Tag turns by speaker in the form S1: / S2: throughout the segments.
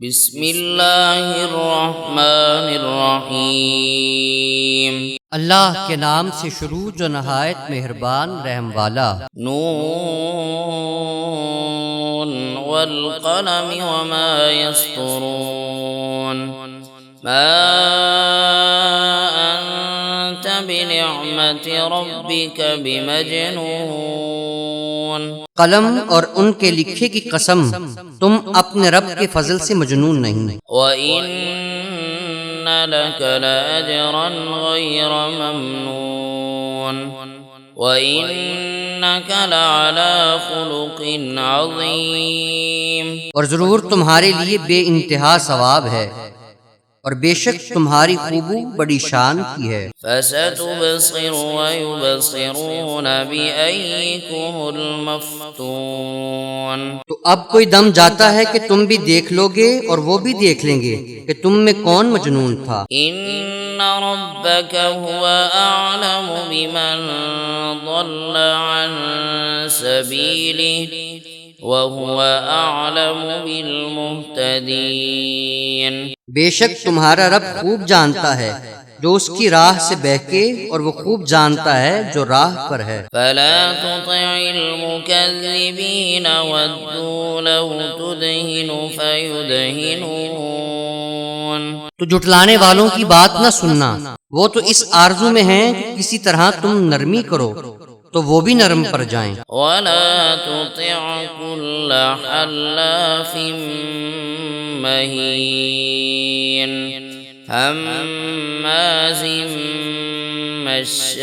S1: بسم اللہ الرحمن الرحیم
S2: اللہ کے نام سے شروع جو نہایت مہربان رحم والا۔
S1: نون والقلم وما يسطرون ما أنت بنعمة ربك بمجنون۔
S2: قلم اور ان کے لکھے کی قسم، تم اپنے رب کے فضل سے مجنون نہیں۔
S1: وَإِنَّ لَكَ لَأَجْرًا غَيْرَ مَمْنُونٍ وَإِنَّكَ لَعَلَى خُلُقٍ عَظِيمٍ۔
S2: اور ضرور تمہارے لیے بے انتہا ثواب ہے، اور بے شک تمہاری خوبو بڑی شان کی ہے۔
S1: فَسَتُبْصِرُ وَيُبْصِرُونَ بِأَيِّكُمُ الْمَفْتُونُ۔
S2: تو اب کوئی دم جاتا ہے کہ تم بھی دیکھ لو گے اور وہ بھی دیکھ لیں گے کہ تم میں کون مجنون تھا۔
S1: إِنَّ رَبَّكَ هُوَ أَعْلَمُ بِمَنْ ضَلَّ عَنْ سَبِيلِهِ وَهُوَ أَعْلَمُ بِالْمُهْتَدِينَ۔
S2: بے شک تمہارا رب خوب جانتا ہے جو اس کی راہ سے بہکے، اور وہ خوب جانتا ہے جو راہ پر ہے۔
S1: فَلَا تُطِعِ الْمُكَذِّبِينَ وَدُّوا لَوْ تُدْهِنُ فَيُدْهِنُونَ۔
S2: تو جھٹلانے والوں کی بات نہ سننا، وہ تو اس آرزو میں ہیں کہ کسی طرح تم نرمی کرو تو وہ بھی نرم پر جائیں۔
S1: وَلَا تُطِعْ كُلَّ حَلَّافٍ مَّهِينٍ ہَمَّازٍ مَّشَّاءٍ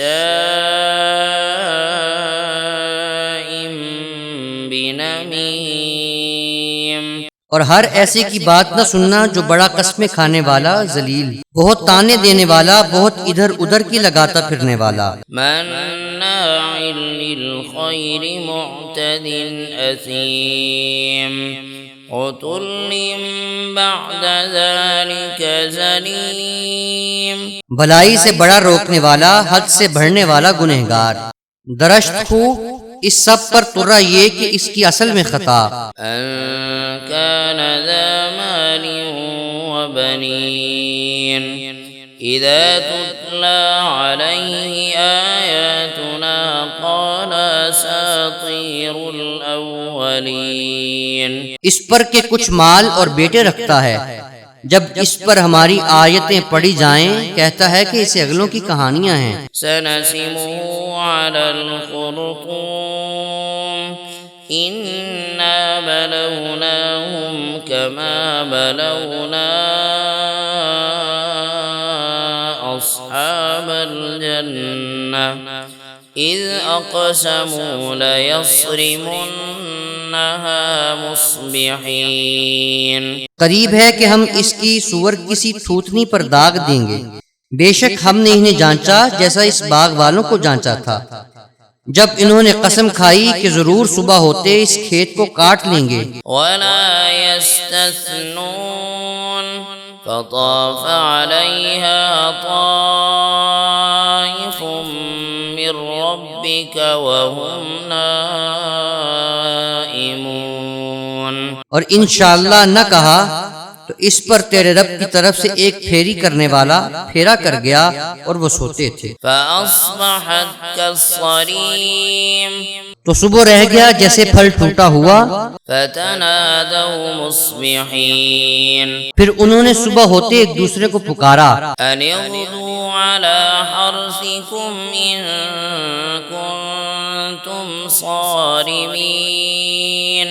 S1: بِنَمِيمٍ۔
S2: اور ہر ایسے کی بات نہ سننا جو بڑا قسمیں کھانے والا، ذلیل، بہت تانے دینے والا، بہت ادھر ادھر کی لگاتا پھرنے والا،
S1: مناع للخير معتد أثيم عتل بعد ذلك زنيم۔
S2: بھلائی سے بڑا روکنے والا، حد سے بڑھنے والا گنہگار، درشت خو، اس سب پر ترا یہ کہ اس کی اصل میں خطا۔
S1: أن كان ذا مال وبنين إذا تتلى عليه آياتنا قال أساطير الأولين۔
S2: اس پر کہ کچھ مال اور بیٹے رکھتا ہے، جب اس پر ہماری آیتیں پڑھی جائیں کہتا ہے کہ اسے اگلوں کی کہانیاں ہیں۔
S1: سنسمه على الخرطوم إنا بلوناهم كما بلونا أصحاب الجنة إذ أقسموا ليصرمنها مصبحين۔
S2: قریب ہے کہ ہم اس کی سور کسی تھوتنی پر داغ دیں گے، بے شک ہم نے انہیں جانچا جیسا اس باغ والوں کو جانچا تھا، جب انہوں نے قسم کھائی کہ ضرور صبح ہوتے اس کھیت کو کاٹ لیں گے۔
S1: ولا يستثنون فطاف عليها طائف من ربك وهم نائمون۔
S2: اور انشاءاللہ نہ کہا تو اس پر تیرے رب کی طرف سے ایک پھیری کرنے والا پھیرا کر گیا اور وہ سوتے تھے۔
S1: فأصبحت كالصريم
S2: تو صبح رہ گیا جیسے پھل ٹوٹا ہوا۔
S1: فتنادوا مصبحين
S2: پھر انہوں نے صبح ہوتے ایک دوسرے کو پکارا،
S1: أن اغدوا على حرثكم إن كنتم صارمين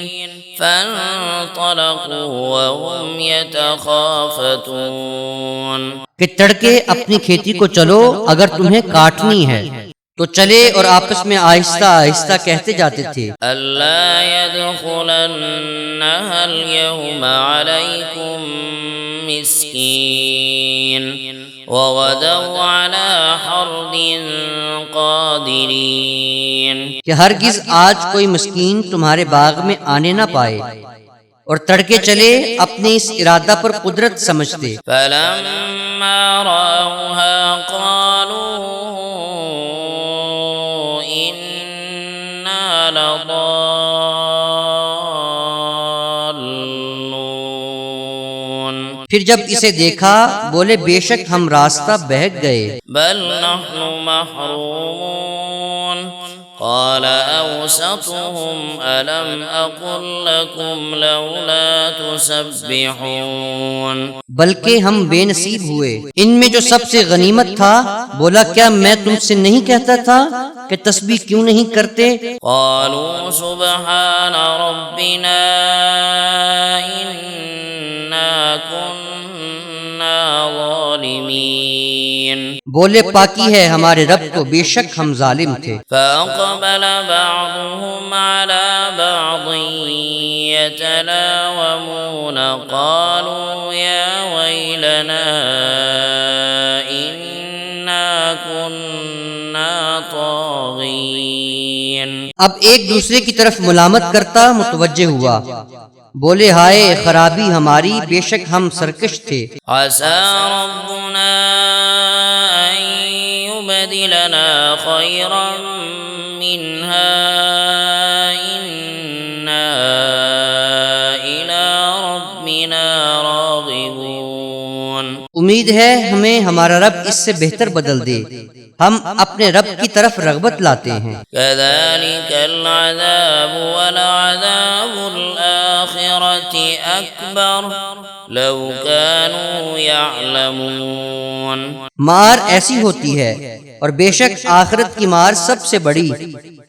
S1: فانطلقوا وهم يتخافتون۔
S2: کہ تڑکے اپنی کھیتی کو چلو اگر تمہیں کاٹنی ہے، تو چلے اور آپس میں آہستہ آہستہ کہتے جاتے تھے،
S1: ألا يدخلنها اليوم عليكم مسكين وغدوا على حرد قادرين۔
S2: کہ ہرگز آج کوئی مسکین تمہارے باغ میں آنے نہ پائے، اور تڑکے چلے اپنے اس ارادہ پر قدرت سمجھتے۔
S1: فلما رأوها قالوا إنا لضالون۔
S2: پھر جب اسے دیکھا بولے بے شک ہم راستہ بہک گئے۔
S1: بل نحن محرومون قال أوسطهم ألم أقل لكم لولا تسبحون
S2: بلکہ ہم بے نصیب ہوئے۔ ان میں جو سب سے غنیمت تھا بولا کیا میں تم سے نہیں کہتا تھا کہ تسبیح کیوں نہیں کرتے؟
S1: قالوا سبحان ربنا إنا كنا ظالمين
S2: بولے پاکی ہے ہمارے رب کو، بے شک ہم ظالم تھے۔
S1: فأقبل بعضهم على بعض يتلاومون قالوا يا ويلنا إنا كنا طاغين
S2: اب ایک دوسرے کی طرف ملامت کرتا متوجہ ہوا، بولے ہائے خرابی ہماری، بے شک ہم سرکش تھے۔
S1: عسى ربنا أن يبدلنا خيرا منها إنا إلى ربنا راغبون
S2: امید ہے ہمیں ہمارا رب اس سے بہتر بدل دے، ہم اپنے رب کی طرف رغبت لاتے ہیں۔
S1: كذلك العذاب ولعذاب الآخرة أكبر لو كانوا يعلمون
S2: مار ایسی ہوتی ہے اور بے شک آخرت کی مار سب سے بڑی،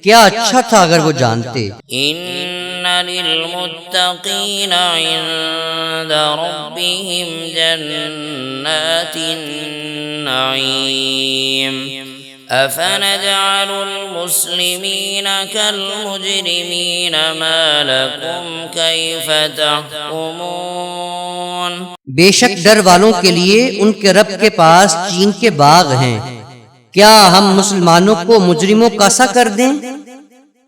S2: کیا اچھا تھا اگر وہ جانتے۔
S1: إن للمتقين عند ربهم جنات النعيم أفنجعل المسلمين كالمجرمين ما لكم كيف تحكمون
S2: بے شک ڈر والوں کے لیے ان کے رب کے پاس چین کے باغ ہیں، کیا ہم مسلمانوں کو مجرموں کا سا کر دیں؟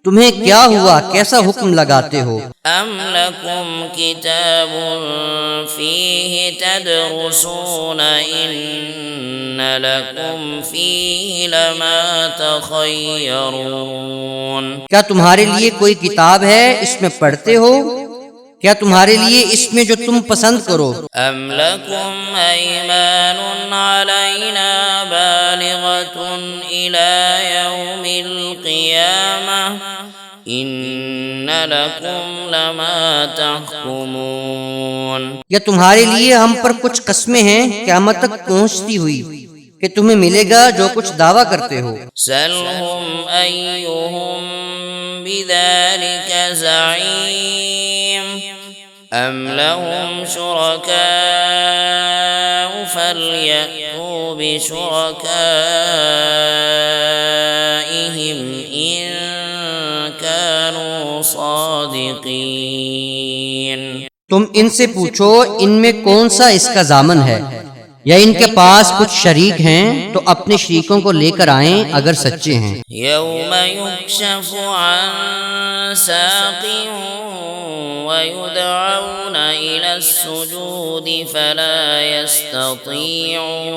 S2: تمہیں کیا ہوا، کیسا حکم لگاتے ہو؟
S1: أم لكم كتاب فيه تدرسون إن لكم فيه لما تخيرون
S2: کیا تمہارے لیے کوئی کتاب ہے اس میں پڑھتے ہو؟ کیا تمہارے لیے اس میں جو تم پسند کرو؟
S1: أم لكم أيمان علينا بالغة إلى يوم القيامة إن لكم لما تحكمون
S2: یا تمہارے لیے ہم پر کچھ قسمیں ہیں قیامت تک پہنچتی ہوئی کہ تمہیں ملے گا جو کچھ دعویٰ کرتے ہو؟
S1: سلهم أيهم بذلك زعيم أم لهم شركاء فليأتوا بشركائهم إن كانوا صادقين
S2: تم ان سے پوچھو ان میں کون سا اس کا ضامن ہے، یا ان کے پاس کچھ شریک ہیں تو اپنے شریکوں کو لے کر آئیں اگر سچے ہیں۔
S1: يوم يكشف عن ساق ويدعون إلى السجود فلا يستطيعون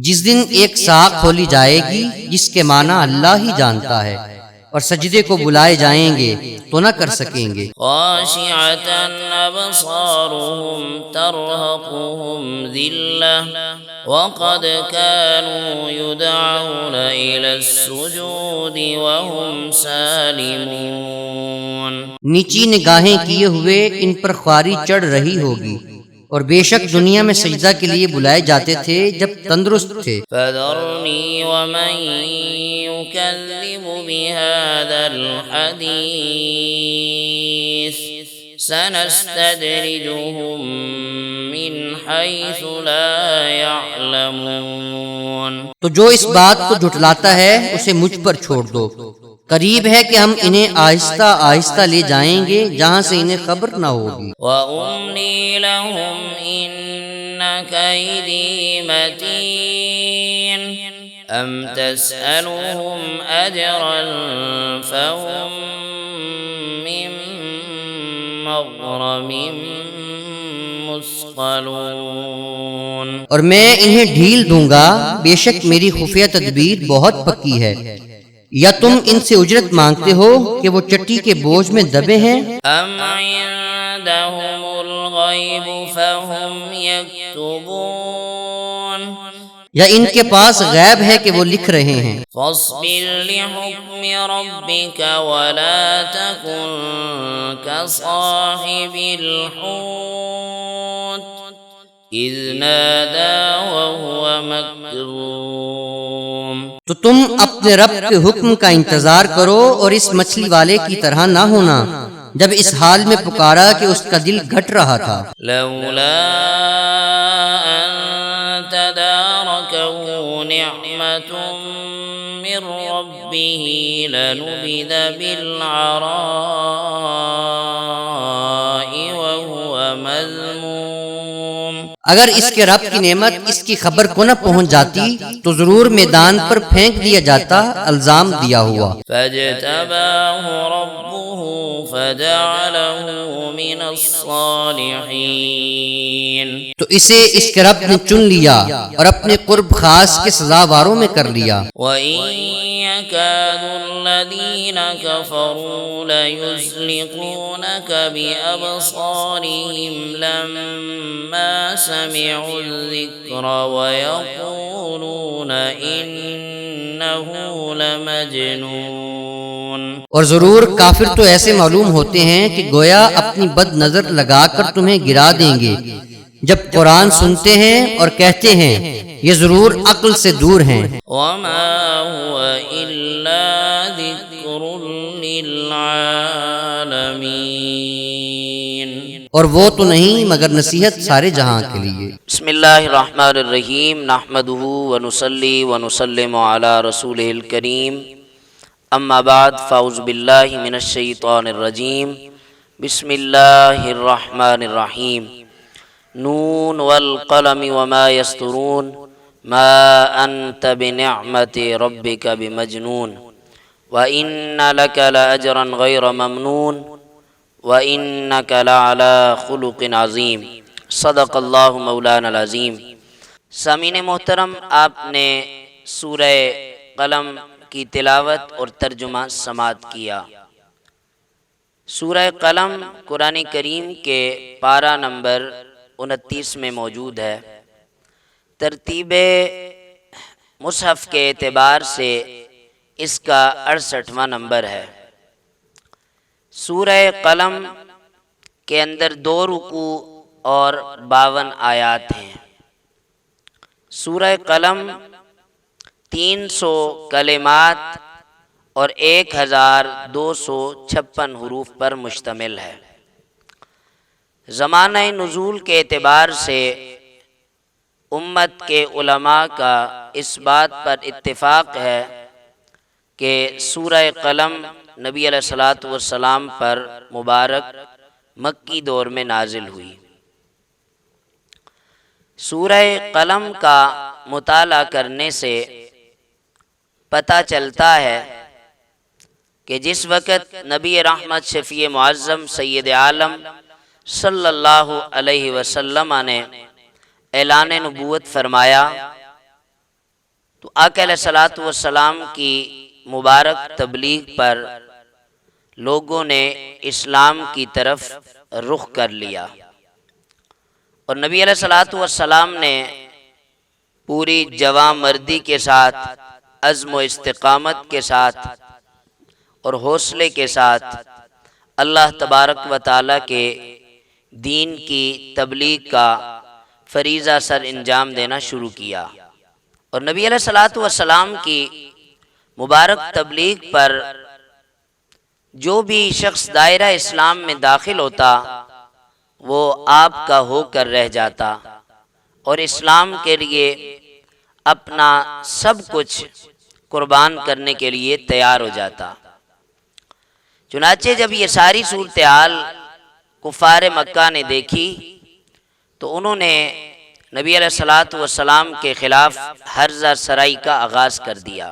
S2: جس دن ایک ساق کھولی جائے گی جس کے معنی اللہ ہی جانتا ہے، اور سجدے کو بلائے جائیں گے تو نہ کر سکیں گے۔
S1: خاشعة أبصارهم ترهقهم ذلة وقد كانوا يدعون إلى السجود وهم سالمون
S2: نیچی نگاہیں کیے ہوئے ان پر خواری چڑھ رہی ہوگی، اور بے شک دنیا میں سجدہ کے لیے بلائے جاتے تھے جب تندرست تھے۔
S1: فذرني ومن يكذب بهذا الحديث سنستدرجهم من حيث لا يعلمون
S2: تو جو اس بات کو جھٹلاتا ہے اسے مجھ پر چھوڑ دو، قریب ہے کہ ہم انہیں آہستہ آہستہ لے جائیں گے جہاں سے انہیں خبر نہ ہوگی۔
S1: وَأُمْلِي لَهُمْ إِنَّ كَيْدِي مَتِينٌ أَمْ تَسْأَلُهُمْ أَجْرًا فَهُمْ مِنْ مَغْرَمٍ مثقلون
S2: اور میں انہیں ڈھیل دوں گا، بے شک میری خفیہ تدبیر بہت پکی ہے۔ یا تم ان سے اجرت مانگتے ہو کہ وہ چٹی کے بوجھ میں دبے ہیں؟
S1: ام عندهم الغیب الغيب فهم يكتبون
S2: یا ان کے پاس غیب ہے کہ وہ لکھ رہے ہیں۔
S1: فاصبر لحكم ربك ولا تكن كصاحب الحوت إذ نادى وهو مكظوم۔
S2: تو تم اپنے رب کے حکم کا انتظار کرو اور اس مچھلی والے کی طرح نہ ہونا جب اس حال میں پکارا کہ اس کا دل گھٹ رہا تھا۔
S1: لولا أن تداركه نعمة من ربه لنبذ بالعراء وهو مذموم۔
S2: اگر اس کے رب کی نعمت اس کی خبر کو نہ پہنچ جاتی تو ضرور میدان پر پھینک دیا جاتا، الزام دیا ہوا۔
S1: فاجتباه ربه فجعله من الصالحين۔
S2: تو اسے اس کے رب نے چن لیا اور اپنے قرب خاص کے سزاواروں میں کر لیا۔
S1: وَإِن يَكَادُ الَّذِينَ كَفَرُوا لَيُزْلِقُونَكَ بِأَبْصَارِهِمْ لَمَّا سَمِعُوا الذِّكْرَ وَيَقُولُونَ إِنَّهُ لَمَجْنُونٌ۔
S2: اور ضرور کافر تو ایسے معلوم ہوتے ہیں کہ گویا اپنی بد نظر لگا کر تمہیں گرا دیں گے جب قرآن سنتے ہیں اور کہتے ہیں یہ ضرور عقل سے دور ہیں۔
S1: وَمَا هُوَ إِلَّا ذِكْرٌ لِّلْعَالَمِينَ۔
S2: اور وہ تو نہیں مگر نصیحت سارے جہاں کے لیے۔
S1: بسم اللہ الرحمن الرحیم، نحمدہ ونصلی ونسلم علی رسولہ الکریم، اما بعد فاعوذ باللہ من الشیطان الرجیم، بسم اللہ الرحمن الرحیم۔ نون والقلم وما یسطرون ما انت بنعمت ربک بمجنون وإن لك لأجرا غیر ممنون وإنك لعلى خلق عظیم۔ صدق اللہ مولانا العظیم۔ سامعین محترم، آپ نے سورہ قلم کی تلاوت اور ترجمہ سماعت کیا۔ سورہ قلم قرآن کریم کے پارہ نمبر 29 میں موجود ہے۔ ترتیب مصحف کے اعتبار سے اس کا 68واں نمبر ہے۔ سورہ قلم کے اندر 2 رکوع اور 52 آیات ہیں۔ سورہ قلم 300 کلمات اور 1256 حروف پر مشتمل ہے۔ زمانہ نزول کے اعتبار سے امت کے علماء کا اس بات پر اتفاق ہے کہ سورہ قلم نبی علیہ الصلوۃ والسلام پر مبارک مکی دور میں نازل ہوئی۔ سورہ قلم کا مطالعہ کرنے سے پتہ چلتا ہے کہ جس وقت نبی رحمت شفیع معظم سید عالم صلی اللہ علیہ وسلم نے اعلان نبوت فرمایا تو آقا علیہ الصلوۃ والسلام کی مبارک تبلیغ پر لوگوں نے اسلام کی طرف رخ کر لیا، اور نبی علیہ الصلوۃ والسلام نے پوری جواں مردی کے ساتھ، عزم و استقامت کے ساتھ اور حوصلے کے ساتھ اللہ تبارک و تعالیٰ کے دین کی تبلیغ کا فریضہ سر انجام دینا شروع کیا، اور نبی علیہ الصلوۃ والسلام کی مبارک تبلیغ پر جو بھی شخص دائرہ اسلام میں داخل ہوتا وہ آپ کا ہو کر رہ جاتا اور اسلام کے لیے اپنا سب کچھ قربان کرنے کے لیے تیار ہو جاتا۔ چنانچہ جب یہ ساری صورتحال کفار مکہ نے دیکھی تو انہوں نے نبی علیہ الصلوۃ والسلام کے خلاف ہرزہ سرائی کا آغاز کر دیا۔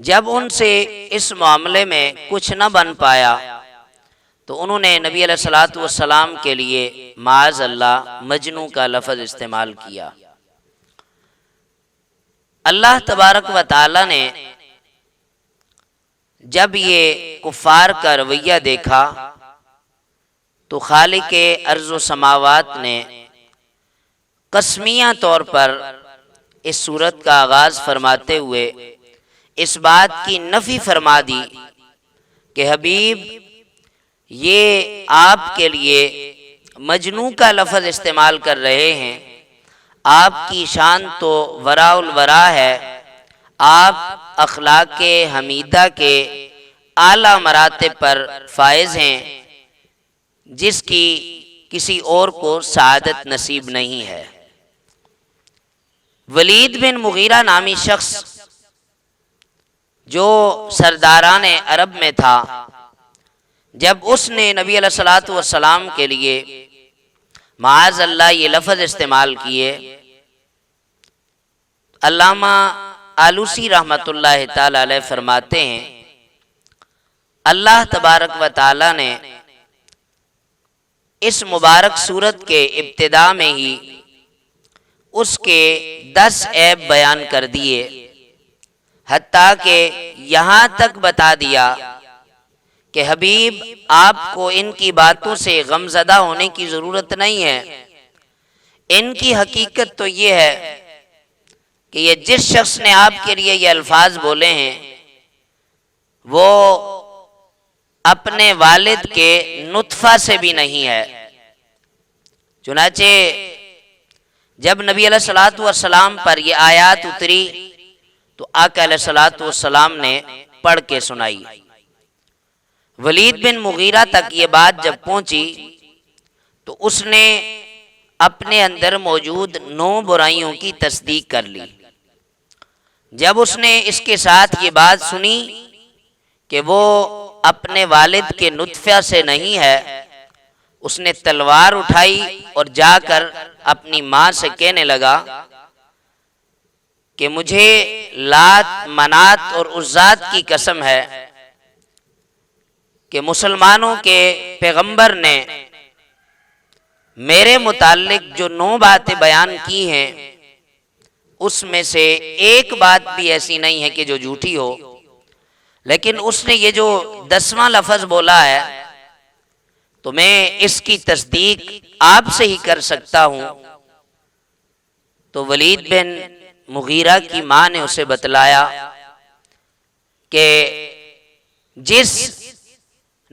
S1: جب ان سے اس معاملے میں کچھ نہ بن پایا تو انہوں نے نبی علیہ الصلوۃ والسلام کے لیے معاذ اللہ مجنون کا لفظ استعمال کیا۔ اللہ تبارک و تعالی نے جب یہ کفار کا رویہ دیکھا تو خالق ارض و سماوات نے قسمیہ طور پر اس صورت کا آغاز فرماتے ہوئے اس بات کی نفی فرما دی کہ حبیب یہ آپ کے لیے مجنوں کا لفظ استعمال کر رہے ہیں، آپ کی شان تو وراء الورا ہے، آپ اخلاق حمیدہ کے اعلیٰ مراتب پر فائز ہیں جس کی کسی اور کو سعادت نصیب نہیں ہے۔ ولید بن مغیرہ نامی شخص جو سرداران عرب میں تھا، جب اس نے نبی علیہ الصلوۃ والسلام کے لیے معاذ اللہ یہ لفظ استعمال کیے، علامہ آلوسی رحمۃ اللہ تعالی علیہ فرماتے ہیں اللہ تبارک و تعالی نے اس مبارک صورت کے ابتدا میں ہی اس کے 10 عیب بیان کر دیے، حتیٰ کہ یہاں تک بتا دیا کہ حبیب آپ کو ان کی باتوں سے غم زدہ ہونے کی ضرورت نہیں ہے۔ ان کی حقیقت تو یہ ہے کہ یہ جس شخص نے آپ کے لیے یہ الفاظ بولے ہیں وہ اپنے والد کے نطفہ سے بھی نہیں ہے۔ چنانچہ جب نبی علیہ الصلوۃ والسلام پر یہ آیات اتری تو آقا علیہ الصلوۃ والسلام نے پڑھ کے سنائی۔ ولید بن مغیرہ تک یہ بات جب پہنچی تو اس نے اپنے اندر موجود 9 برائیوں کی تصدیق کر لی۔ جب اس نے اس کے ساتھ یہ بات سنی کہ وہ اپنے والد کے نطفہ سے نہیں ہے، اس نے تلوار اٹھائی اور جا کر اپنی ماں سے کہنے لگا کہ مجھے لات، منات اور عزات کی قسم ہے کہ مسلمانوں کے پیغمبر نے میرے متعلق جو 9 باتیں بیان کی ہیں اس میں سے ایک بات بھی ایسی نہیں ہے کہ جو جھوٹی ہو، لیکن اس نے یہ جو 10واں لفظ بولا ہے تو میں اس کی تصدیق آپ سے ہی کر سکتا ہوں۔ تو ولید بن مغیرہ کی ماں نے اسے بتلایا کہ جس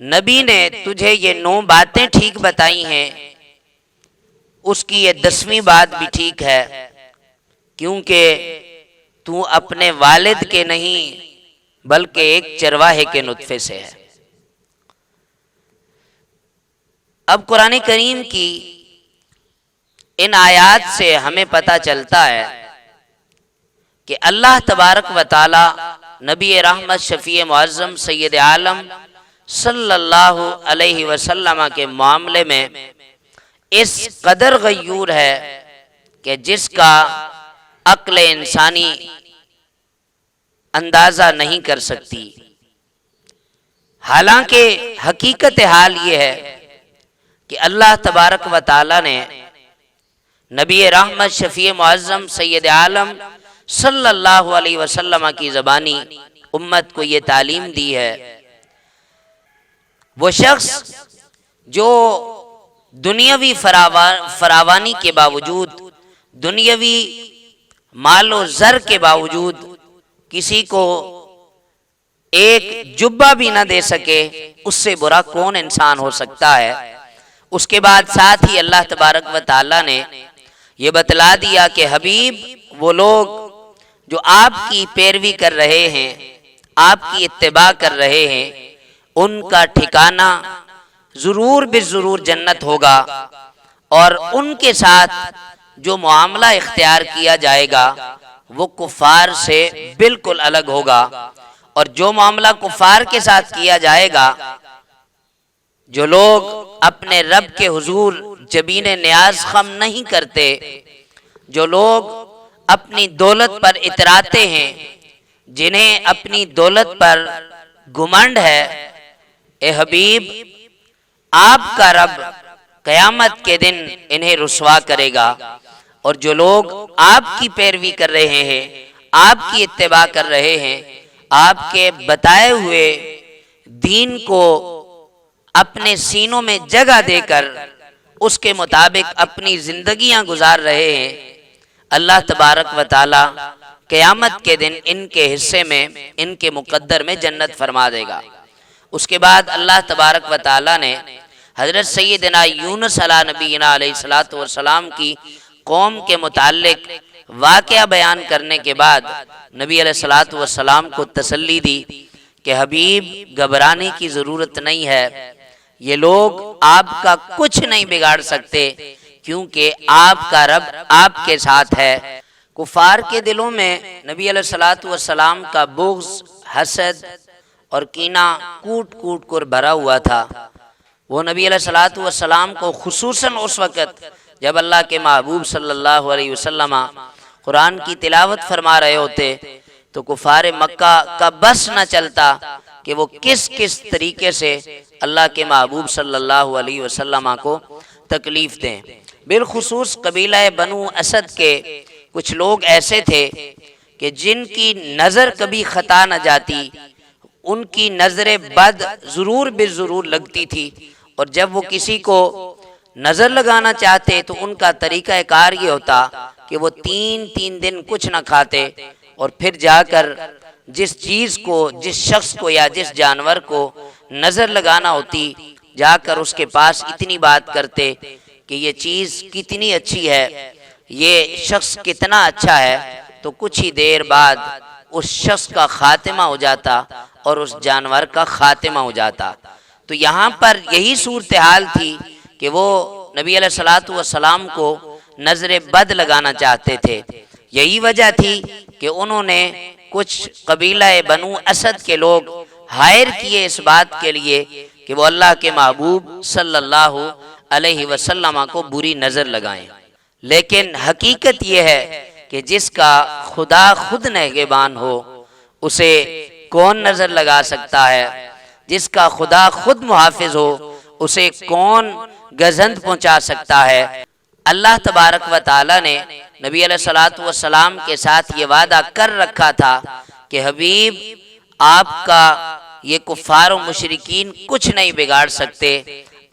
S1: نبی نے تجھے یہ 9 باتیں ٹھیک بتائی ہیں اس کی یہ 10ویں بات بھی ٹھیک ہے، کیونکہ تو اپنے والد کے نہیں بلکہ ایک چرواہے کے نطفے سے ہے۔ اب قرآن کریم کی ان آیات سے ہمیں پتہ چلتا ہے کہ اللہ تبارک و تعالی نبی رحمت شفیع معظم سید عالم صلی اللہ علیہ وسلم کے معاملے میں اس قدر غیور ہے کہ جس کا عقل انسانی اندازہ نہیں کر سکتی۔ حالانکہ حقیقت حال یہ ہے کہ اللہ تبارک و تعالی نے نبی رحمت شفیع معظم سید عالم صلی اللہ علیہ وسلم کی زبانی امت کو یہ تعلیم دی ہے۔ وہ شخص جو دنیاوی فراوانی کے باوجود، دنیاوی مال و زر کے باوجود کسی کو ایک جبہ بھی نہ دے سکے، اس سے برا کون انسان ہو سکتا ہے۔ اس کے بعد ساتھ ہی اللہ تبارک و تعالی نے یہ بتلا دیا کہ حبیب وہ لوگ جو آپ کی پیروی کر رہے ہیں، آپ کی اتباع کر رہے ہیں، ان کا ٹھکانہ ضرور بالضرور جنت ہوگا، اور ان کے ساتھ جو معاملہ اختیار کیا جائے گا وہ کفار سے بالکل الگ ہوگا، اور جو معاملہ کفار کے ساتھ کیا جائے گا، جو لوگ اپنے رب کے حضور جبین نیاز خم نہیں کرتے، جو لوگ اپنی دولت پر اتراتے ہیں، جنہیں اپنی دولت پر گھمنڈ ہے، اے حبیب آپ کا رب قیامت کے دن انہیں رسوا کرے گا۔ اور جو لوگ آپ کی پیروی کر رہے ہیں، آپ کی اتباع کر رہے ہیں، آپ کے بتائے ہوئے دین کو اپنے سینوں میں جگہ دے کر اس کے مطابق اپنی زندگیاں گزار رہے ہیں، اللہ تبارک و تعالی قیامت کے دن ان کے حصے میں، ان کے مقدر میں جنت فرما دے گا۔ اس کے بعد اللہ تبارک و تعالی نے حضرت سیدنا یونس علیہ نبینا علیہ الصلوۃ والسلام کی قوم کے متعلق واقعہ بیان کرنے کے بعد نبی علیہ الصلوۃ والسلام کو تسلی دی کہ حبیب گھبرانے کی ضرورت نہیں ہے، یہ لوگ آپ کا کچھ نہیں بگاڑ سکتے کیونکہ آپ کا رب آپ کے ساتھ ہے۔ کفار کے دلوں میں نبی علیہ الصلوۃ والسلام کا بغض، حسد اور کینہ کوٹ کوٹ کر بھرا ہوا تھا۔ وہ نبی علیہ الصلوۃ والسلام کو خصوصاً اس وقت جب اللہ کے محبوب صلی اللہ علیہ وسلم قرآن کی تلاوت فرما رہے ہوتے تو کفار مکہ کا بس نہ چلتا کہ وہ کس کس طریقے سے اللہ کے محبوب صلی اللہ علیہ وسلم کو تکلیف دیں۔ بالخصوص قبیلہ بنو اسد کے کچھ لوگ ایسے تھے کہ جن کی نظر کبھی خطا نہ جاتی، ان کی نظر بد ضرور بے ضرور لگتی تھی، اور جب وہ کسی کو نظر لگانا چاہتے تو ان کا طریقہ کار یہ ہوتا کہ وہ تین دن کچھ نہ کھاتے، اور پھر جا کر جس چیز کو، جس شخص کو یا جس جانور کو نظر لگانا ہوتی، جا کر اس کے پاس اتنی بات کرتے کہ یہ چیز کتنی اچھی ہے، یہ شخص کتنا اچھا ہے، تو کچھ ہی دیر بعد اس شخص کا خاتمہ ہو جاتا اور اس جانور کا خاتمہ ہو جاتا۔ تو یہاں پر یہی صورتحال تھی کہ وہ نبی علیہ الصلوۃ والسلام کو نظر بد لگانا چاہتے تھے۔ یہی وجہ تھی کہ انہوں نے کچھ قبیلہ بنو اسد کے لوگ ہائر کیے اس بات کے لیے کہ وہ اللہ کے محبوب صلی اللہ علیہ وسلم کو بری نظر لگائیں۔ لیکن حقیقت یہ ہے کہ جس کا خدا خود نگہبان ہو اسے کون نظر لگا سکتا ہے؟ جس کا خدا خود محافظ ہو اسے کون گزند پہنچا سکتا ہے؟ اللہ تبارک و تعالی نے نبی علیہ الصلوۃ والسلام کے ساتھ یہ وعدہ کر رکھا تھا کہ حبیب آپ کا یہ کفار و مشرکین کچھ نہیں بگاڑ سکتے،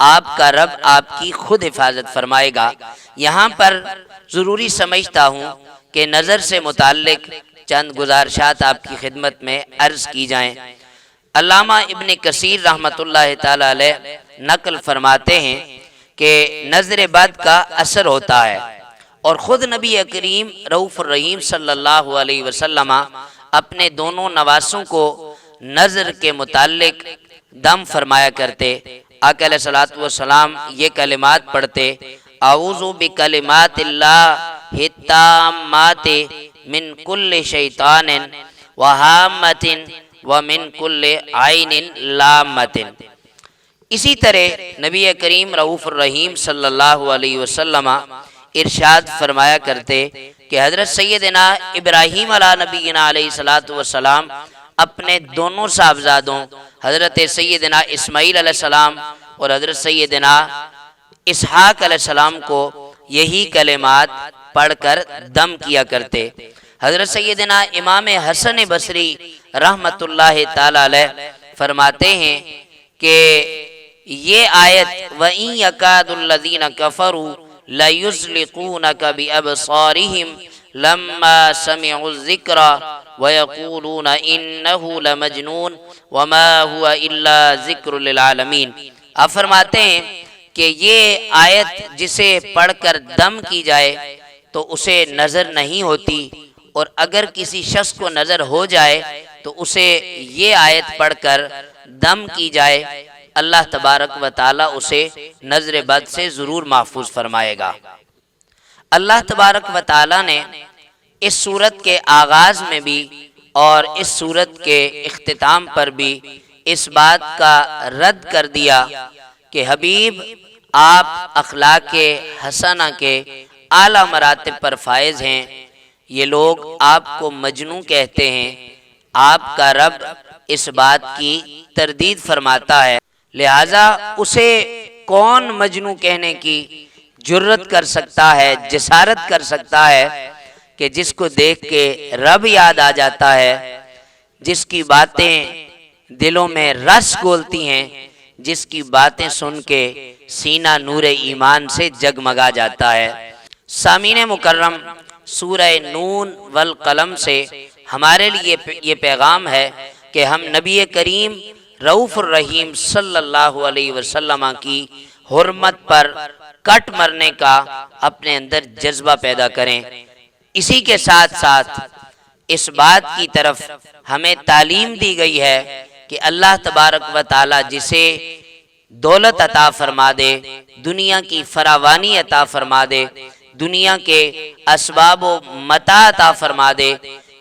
S1: آپ کا رب آپ کی خود حفاظت فرمائے گا۔ یہاں پر ضروری سمجھتا ہوں کہ نظر سے متعلق چند گزارشات آپ کی خدمت میں عرض کی جائیں۔ علامہ ابن کثیر رحمۃ اللہ تعالی علیہ نقل فرماتے ہیں کہ نظر بد کا اثر ہوتا ہے، اور خود نبی کریم رؤوف الرحیم صلی اللہ علیہ وسلم اپنے دونوں نواسوں کو نظر کے متعلق دم فرمایا کرتے۔ آقا علیہ الصلوۃ والسلام یہ کلمات پڑھتے: اعوذ بکلمات اللہ التامات من کل شیطان وہامۃ ومن کل عین لامۃ۔ اسی طرح نبی کریم رؤوف الرحیم صلی اللہ علیہ وسلم ارشاد فرمایا کرتے کہ حضرت سیدنا ابراہیم علیہ نبینا علیہ الصلوۃ والسلام اپنے دونوں صاحبزادوں حضرت سیدنا اسماعیل علیہ السلام اور حضرت سیدنا اسحاق علیہ السلام کو یہی کلمات پڑھ کر دم کیا کرتے۔ حضرت سیدنا امام حسن بصری رحمت اللہ تعالی علیہ فرماتے ہیں کہ یہ آیت وَإِن يَكَادُ الَّذِينَ كَفَرُوا لَيُزْلِقُونَكَ بِأَبْصَارِهِمْ لَمَّا سَمِعُوا الذِّكْرَ وَيَقُولُونَ إِنَّهُ لَمَجْنُونٌ وَمَا هُوَ إِلَّا ذِكْرٌ لِلْعَالَمِينَ۔ آپ فرماتے ہیں کہ یہ آیت جسے پڑھ کر دم کی جائے تو اسے نظر نہیں ہوتی، اور اگر کسی شخص کو نظر ہو جائے تو اسے یہ آیت پڑھ کر دم کی جائے، اللہ تبارک و تعالی اسے نظر بد سے ضرور محفوظ فرمائے گا۔ اللہ تبارک و تعالی نے اس سورت کے آغاز میں بھی اور اس سورت کے اختتام پر بھی اس بات کا رد کر دیا کہ حبیب آپ اخلاق حسنہ کے اعلیٰ مراتب پر فائز ہیں، یہ لوگ آپ کو مجنون کہتے ہیں، آپ کا رب اس بات کی تردید فرماتا ہے، لہذا اسے کون مجنون کہنے کی جرت کر سکتا ہے، جسارت کر سکتا ہے کہ جس کو دیکھ کے رب یاد آ جاتا ہے، جس کی باتیں دلوں میں رس گھولتی ہیں، جس کی باتیں سن کے سینہ نور ایمان سے جگمگا جاتا ہے۔ سامعین مکرم، سورہ نون والقلم سے ہمارے لیے یہ پیغام ہے کہ ہم نبی کریم رؤوف الرحیم صلی اللہ علیہ وسلم کی حرمت پر کٹ مرنے کا اپنے اندر جذبہ پیدا کریں۔ اسی کے ساتھ ساتھ اس بات کی طرف ہمیں تعلیم دی گئی ہے کہ اللہ تبارک و تعالی جسے دولت عطا فرما دے، دنیا کی فراوانی عطا فرما دے، دنیا کے اسباب و متاع عطا فرما دے،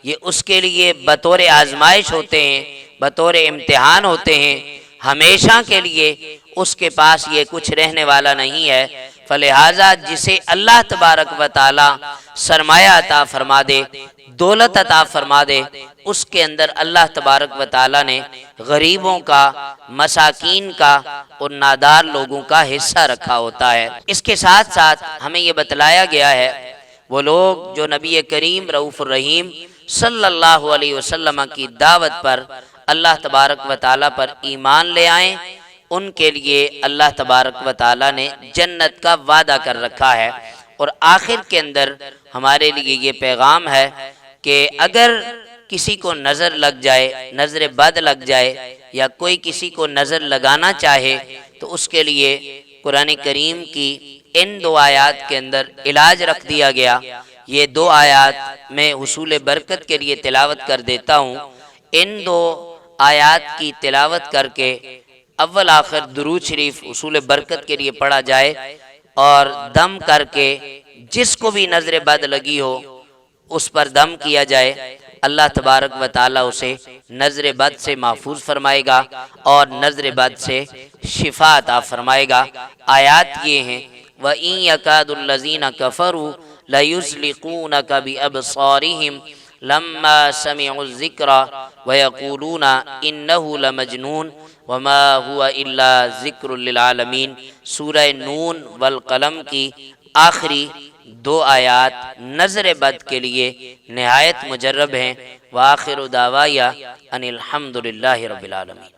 S1: یہ اس کے لیے بطور آزمائش ہوتے ہیں، بطور امتحان ہوتے ہیں، ہمیشہ کے لیے اس کے پاس یہ کچھ رہنے والا نہیں ہے۔ فلہذا جسے اللہ تبارک و تعالی سرمایہ عطا فرما دے، دولت عطا فرما دے، اس کے اندر اللہ تبارک و تعالی نے غریبوں کا، مساکین کا اور نادار لوگوں کا حصہ رکھا ہوتا ہے۔ اس کے ساتھ ساتھ ہمیں یہ بتلایا گیا ہے وہ لوگ جو نبی کریم رؤوف الرحیم صلی اللہ علیہ وسلم کی دعوت پر اللہ تبارک و تعالی پر ایمان لے آئیں، ان کے لیے اللہ تبارک و تعالی نے جنت کا وعدہ کر رکھا ہے۔ اور آخر کے اندر ہمارے لیے یہ پیغام ہے کہ اگر کسی کو نظر لگ جائے، نظر بد لگ جائے، یا کوئی کسی کو نظر لگانا چاہے تو اس کے لیے قرآن کریم کی ان دو آیات کے اندر علاج رکھ دیا گیا۔ یہ دو آیات میں حصول برکت کے لیے تلاوت کر دیتا ہوں۔ ان دو آیات کی تلاوت کر کے اول آخر درود شریف حصول برکت کے لیے پڑھا جائے، اور دم کر کے جس کو بھی نظر بد لگی ہو اس پر دم کیا جائے، اللہ تبارک و تعالی اسے نظر بد سے محفوظ فرمائے گا اور نظر بد سے شفا عطا فرمائے گا۔ آیات یہ ہیں وَإِن يَكَادُ الَّذِينَ كَفَرُوا لَيُزْلِقُونَكَ بِأَبْصَارِهِمْ لَمَّا سَمِعُوا الذِّكْرَ وَيَقُولُونَ إِنَّهُ لَمَجْنُونٌ وَمَا هُوَ إِلَّا ذِكْرٌ لِّلْعَالَمِينَ۔ سورہ نون والقلم کی آخری دو آیات نظر بد کے لیے نہایت مجرب ہیں۔ وآخر دعوایا ان الحمد للہ رب العالمین۔